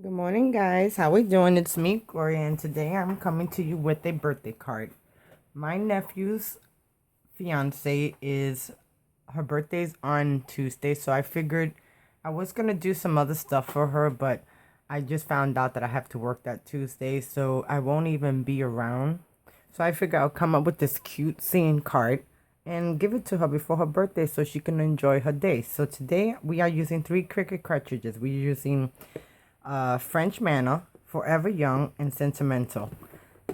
Good morning, guys. How we doing? It's me, Gloria, and today I'm coming to you with a birthday card. My nephew's fiance is her birthday's on Tuesday, so I figured I was gonna do some other stuff for her, but I just found out that I have to work that Tuesday, so I won't even be around. So I figured I'll come up with this cute scene card and give it to her before her birthday so she can enjoy her day. So today we are using 3 Cricut cartridges. We're using French Manna, Forever Young, and Sentimental.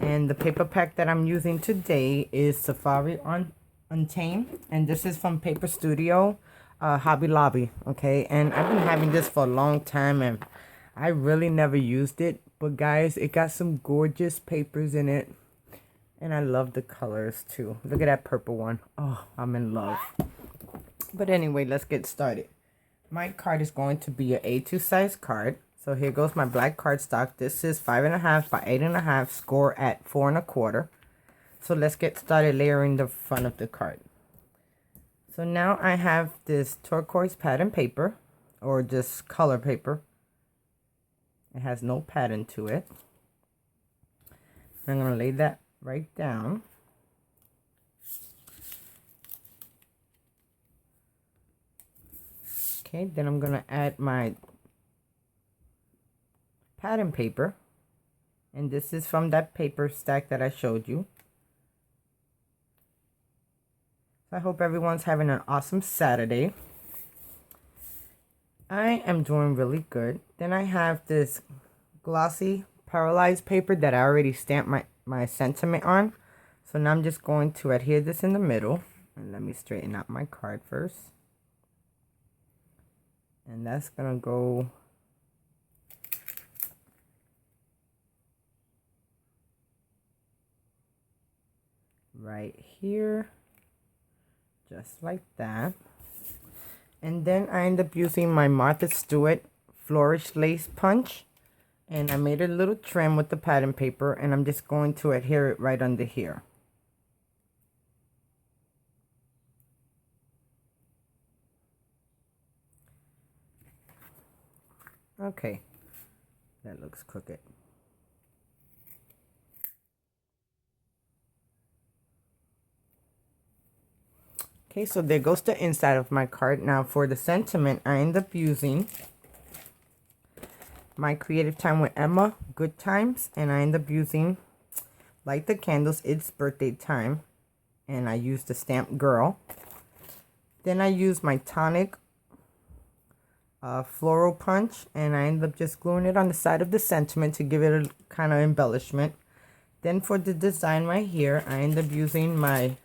And the paper pack that I'm using today is Safari on Untamed, and this is from Paper Studio, Hobby Lobby. Okay, and I've been having this for a long time, and I really never used it. But guys, it got some gorgeous papers in it, and I love the colors too. Look at that purple one. Oh, I'm in love. But anyway, let's get started. My card is going to be an A2 size card. So here goes my black cardstock. This is 5.5 by 8.5, score at 4.25. So let's get started layering the front of the card. So now I have this turquoise pattern paper, or just color paper. It has no pattern to it. I'm going to lay that right down. Okay, then I'm going to add my pattern paper, and this is from that paper stack that I showed you. So I hope everyone's having an awesome Saturday. I am doing really good. Then I have this glossy paralyzed paper that I already stamped my sentiment on. So now I'm just going to adhere this in the middle, and let me straighten out my card first. And that's gonna go right here, just like that. And then I end up using my Martha Stewart Flourish Lace Punch, and I made a little trim with the pattern paper, and I'm just going to adhere it right under here. Okay, that looks crooked. Okay, so there goes the inside of my card. Now for the sentiment, I end up using my Creative Time with Emma, Good Times, and I end up using Light the Candles, It's Birthday Time, and I use the stamp Girl. Then I use my Tonic Floral Punch, and I end up just gluing it on the side of the sentiment to give it a kind of embellishment. Then for the design right here, I end up using my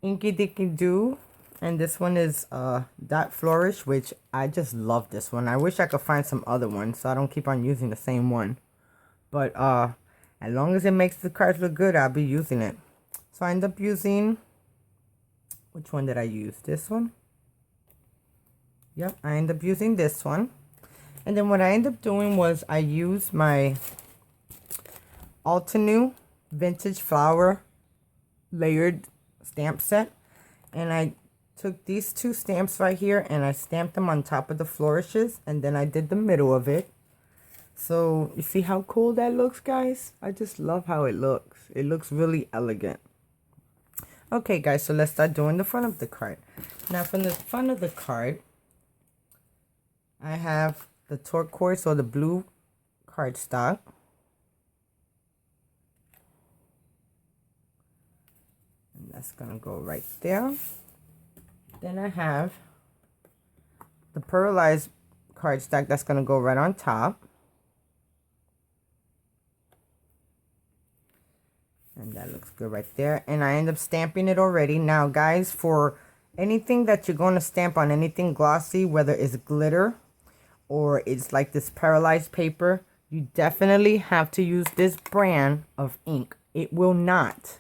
Inky Dicky Doo, and this one is Dot Flourish, which I just love this one. I wish I could find some other ones so I don't keep on using the same one. But as long as it makes the cards look good, I'll be using it. So I end up using, which one did I use? This one? Yep, I end up using this one. And then what I end up doing was I used my Altenew Vintage Flower Layered Stamp Set, and I took these 2 stamps right here and I stamped them on top of the flourishes, and then I did the middle of it. So you see how cool that looks, guys? I just love how it looks. It looks really elegant. Okay, guys, so let's start doing the front of the card. Now from the front of the card, I have the turquoise or the blue cardstock. And that's gonna go right there. Then I have the pearlized cardstock that's gonna go right on top. And that looks good right there. And I end up stamping it already. Now, guys, for anything that you're going to stamp on, anything glossy, whether it's glitter or it's like this pearlized paper, you definitely have to use this brand of ink. It will not.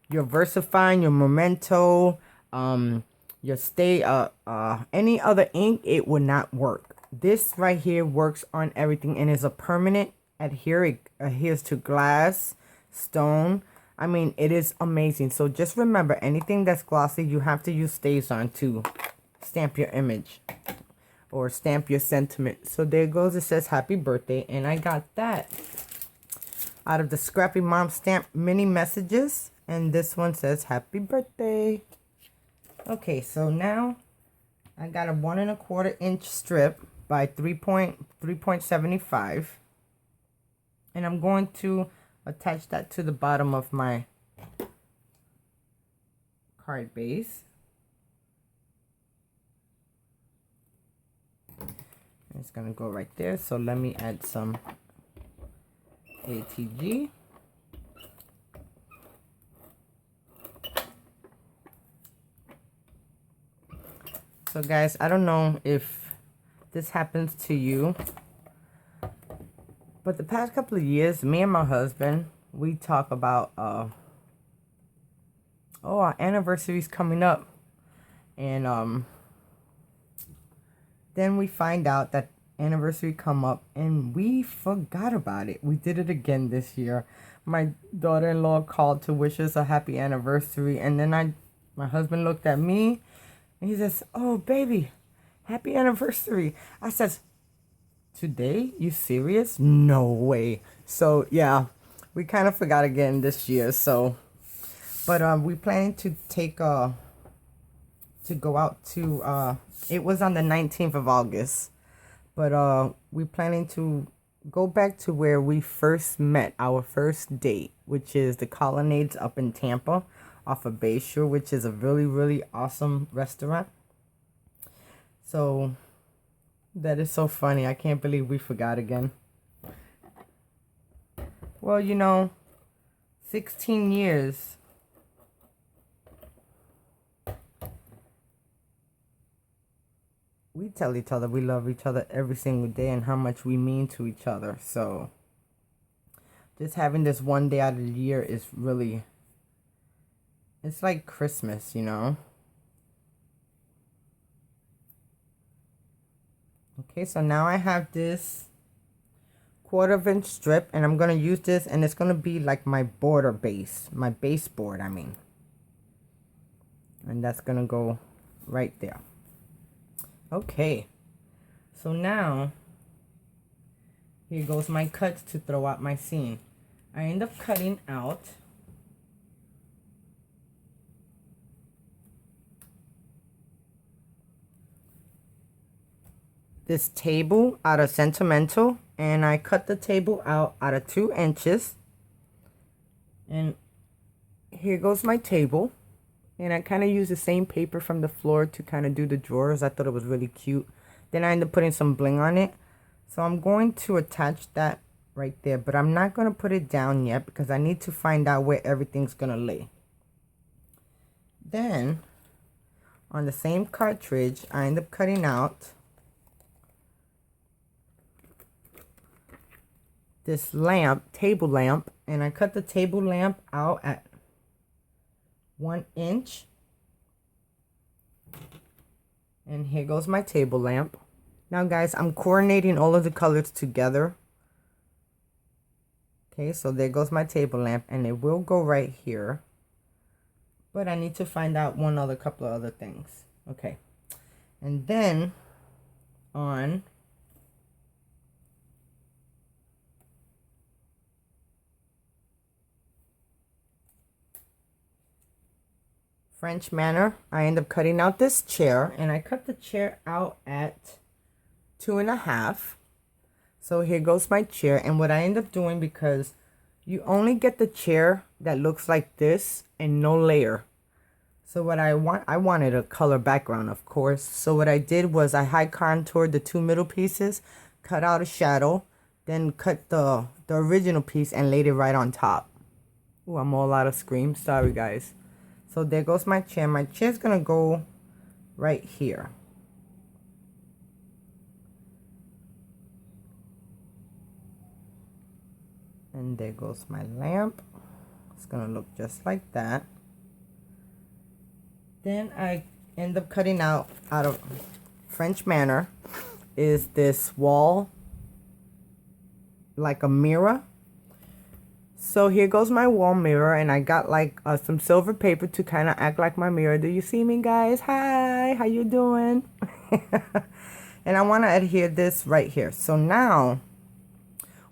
Your VersaFine, your Memento, your Stay, any other ink, it will not work. This right here works on everything and is a permanent adhere. It adheres to glass, stone. I mean, it is amazing. So just remember, anything that's glossy, you have to use StazOn to stamp your image or stamp your sentiment. So there goes, it says happy birthday, and I got that out of the Scrappy Mom stamp mini messages, and this one says happy birthday. Okay, so now I got a 1 1/4 inch strip by 3.75, and I'm going to attach that to the bottom of my card base. It's gonna go right there, so let me add some ATG. So guys, I don't know if this happens to you, but the past couple of years, me and my husband, we talk about oh, our anniversary's coming up, and then we find out that anniversary come up and we forgot about it. We did it again this year. My daughter-in-law called to wish us a happy anniversary, and then my husband looked at me and he says, "Oh baby, happy anniversary." I says, "Today? You serious? No way." So yeah, we kind of forgot again this year. So but we planning to take to go out to it was on the 19th of August, but we planning to go back to where we first met, our first date, which is the Colonnades up in Tampa off of Bayshore, which is a really awesome restaurant. So that is so funny. I can't believe we forgot again. Well, you know, 16 years. We tell each other we love each other every single day and how much we mean to each other. So just having this one day out of the year is really, it's like Christmas, you know. Okay, so now I have this 1/4 inch strip, and I'm going to use this, and it's going to be like my border base, my baseboard, I mean. And that's going to go right there. Okay, so now here goes my cuts to throw out my scene. I end up cutting out this table out of Sentimental, and I cut the table out of 2 inches, and here goes my table. And I kind of use the same paper from the floor to kind of do the drawers. I thought it was really cute. Then I ended up putting some bling on it. So I'm going to attach that right there. But I'm not going to put it down yet because I need to find out where everything's going to lay. Then, on the same cartridge, I end up cutting out this lamp, table lamp. And I cut the table lamp out at 1 inch, and here goes my table lamp. Now guys, I'm coordinating all of the colors together. Okay, so there goes my table lamp, and it will go right here, but I need to find out couple of other things. Okay, and then on French manner, I end up cutting out this chair, and I cut the chair out at 2.5. So here goes my chair, and what I end up doing, because you only get the chair that looks like this and no layer. So what I wanted a color background, of course. So what I did was I high contoured the 2 middle pieces, cut out a shadow, then cut the original piece and laid it right on top. Ooh, I'm all out of screams. Sorry, guys. So there goes my chair. My chair's going to go right here. And there goes my lamp. It's going to look just like that. Then I end up cutting out of French manner is this wall, like a mirror. So here goes my wall mirror, and I got like some silver paper to kind of act like my mirror. Do you see me, guys? Hi, how you doing? And I want to adhere this right here. So now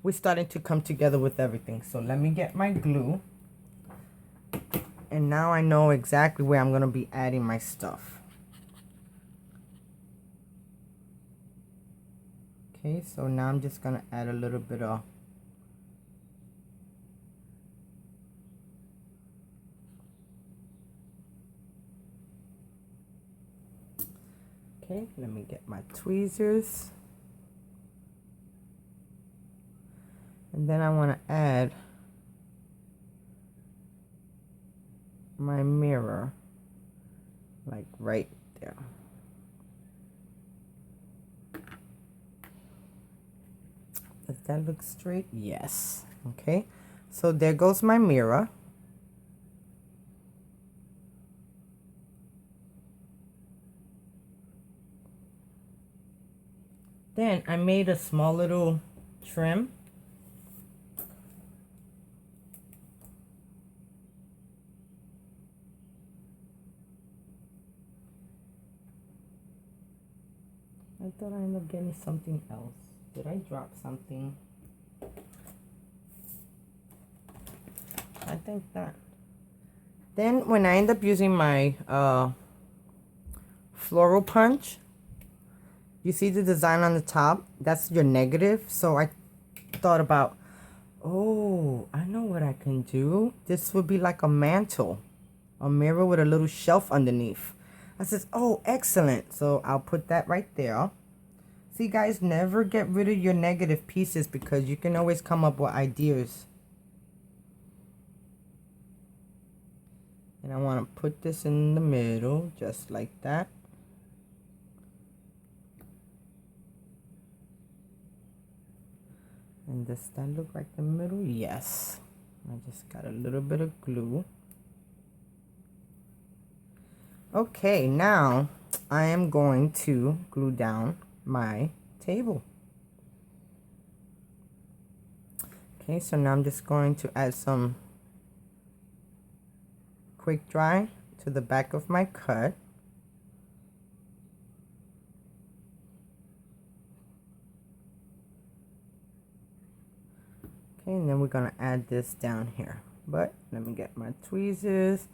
we're starting to come together with everything. So let me get my glue. And now I know exactly where I'm going to be adding my stuff. Okay, so now I'm just going to add a little bit of okay, let me get my tweezers. And then I want to add my mirror, like right there. Does that look straight? Yes. Okay, so there goes my mirror. Then I made a small little trim. I thought I ended up getting something else. Did I drop something? I think that. Then when I end up using my floral punch, you see the design on the top? That's your negative. So I thought about, oh, I know what I can do. This would be like a mantle, a mirror with a little shelf underneath. I says, oh, excellent. So I'll put that right there. See, guys, never get rid of your negative pieces because you can always come up with ideas. And I want to put this in the middle, just like that. And does that look like the middle? Yes. I just got a little bit of glue. Okay, now I am going to glue down my table. Okay, so now I'm just going to add some quick dry to the back of my cut. Okay, and then we're going to add this down here. But let me get my tweezers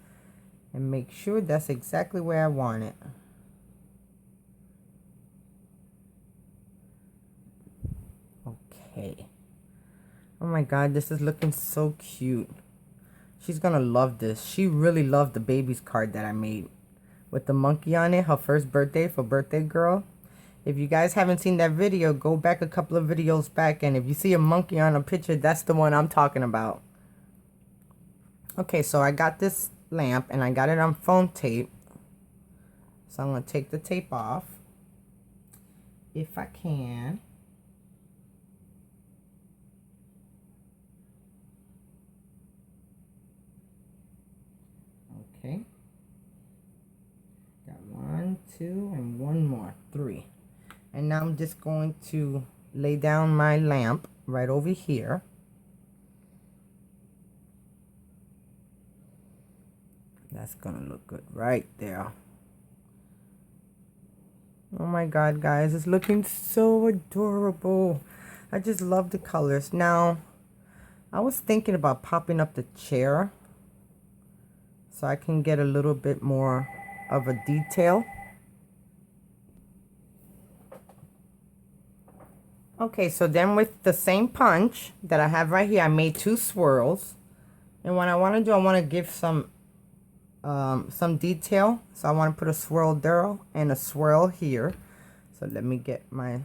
and make sure that's exactly where I want it. Okay. Oh my god, this is looking so cute. She's gonna love this. She really loved the baby's card that I made with the monkey on it, her first birthday for birthday girl. If you guys haven't seen that video, go back a couple of videos back, and if you see a monkey on a picture, that's the one I'm talking about. Okay, so I got this lamp and I got it on foam tape. So I'm going to take the tape off if I can. Okay. Got 1, 2, and one more, 3. And now I'm just going to lay down my lamp right over here. That's gonna look good right there. Oh my god, guys, it's looking so adorable. I just love the colors. Now, I was thinking about popping up the chair so I can get a little bit more of a detail. Okay, so then with the same punch that I have right here, I made 2 swirls. And what I want to do, I want to give some detail. So I want to put a swirl there and a swirl here. So let me get my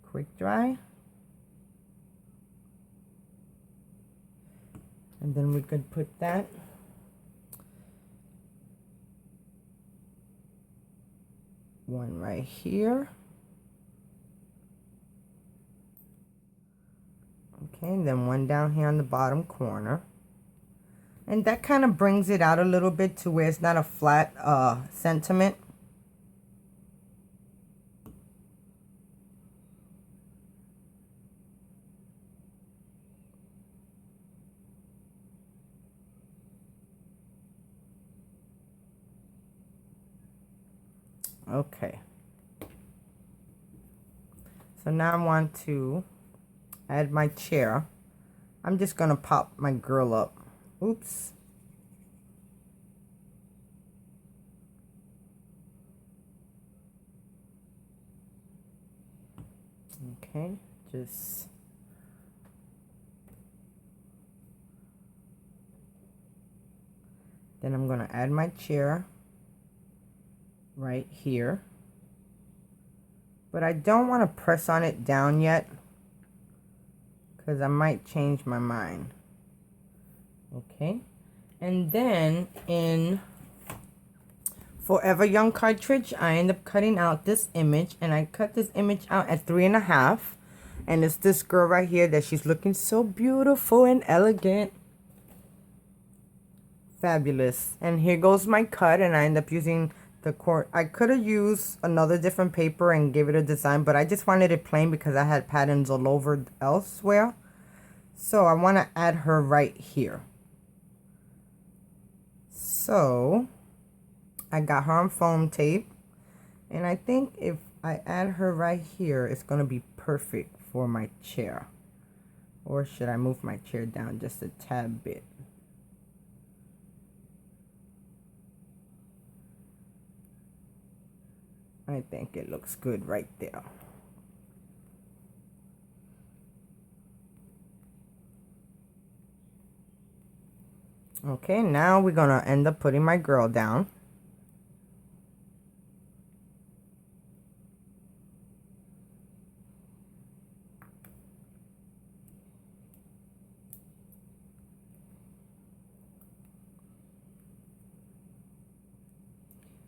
quick dry. And then we could put that. One right here. Okay, and then one down here on the bottom corner. And that kind of brings it out a little bit to where it's not a flat sentiment. Okay. So now I want to add my chair. I'm just gonna pop my girl up. Oops. Okay, just then I'm gonna add my chair right here, but I don't want to press on it down yet because I might change my mind. Okay, and then in Forever Young cartridge, I end up cutting out this image, and I cut this image out at 3.5, and it's this girl right here that she's looking so beautiful and elegant. Fabulous. And here goes my cut, and I end up using the cord. I could have used another different paper and give it a design, but I just wanted it plain because I had patterns all over elsewhere. So I want to add her right here. So I got her on foam tape, and I think if I add her right here, it's going to be perfect for my chair. Or should I move my chair down just a tad bit? I think it looks good right there. Okay, now we're going to end up putting my girl down.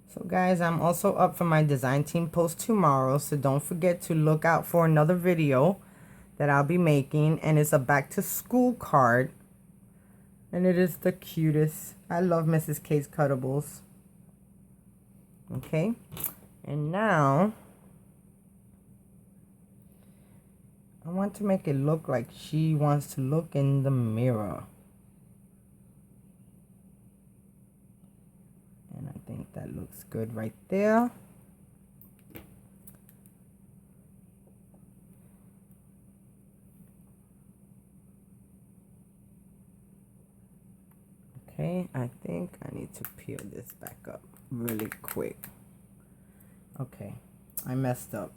So guys, I'm also up for my design team post tomorrow, so don't forget to look out for another video that I'll be making, and it's a back to school card, and it is the cutest. I love Mrs. K's cuttables. Okay, and now I want to make it look like she wants to look in the mirror. And I think that looks good right there. Okay, I think I need to peel this back up really quick. Okay, I messed up.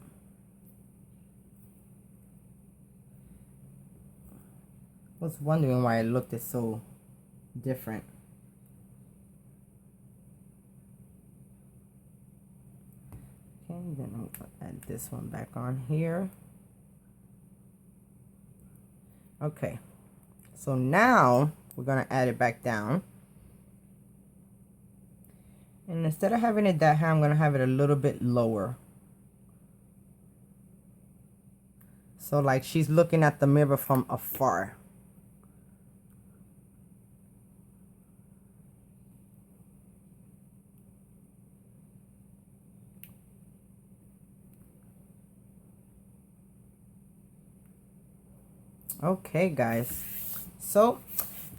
I was wondering why it looked so different. Okay, then I'm going to add this one back on here. Okay, so now we're going to add it back down. And instead of having it that high, I'm going to have it a little bit lower. So like she's looking at the mirror from afar. Okay guys, so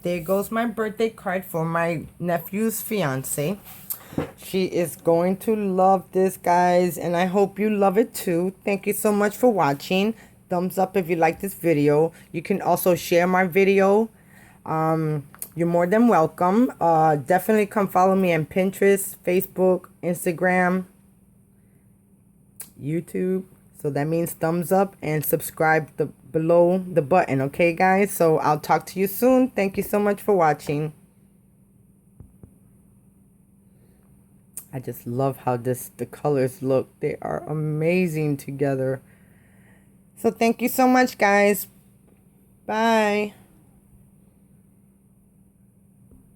there goes my birthday card for my nephew's fiance. She is going to love this, guys, and I hope you love it too. Thank you so much for watching. Thumbs up if you like this video. You can also share my video. You're more than welcome. Definitely come follow me on Pinterest, Facebook, Instagram, YouTube. So that means thumbs up and subscribe below the button. Okay, guys? So I'll talk to you soon. Thank you so much for watching. I just love how the colors look. They are amazing together. So thank you so much, guys. Bye.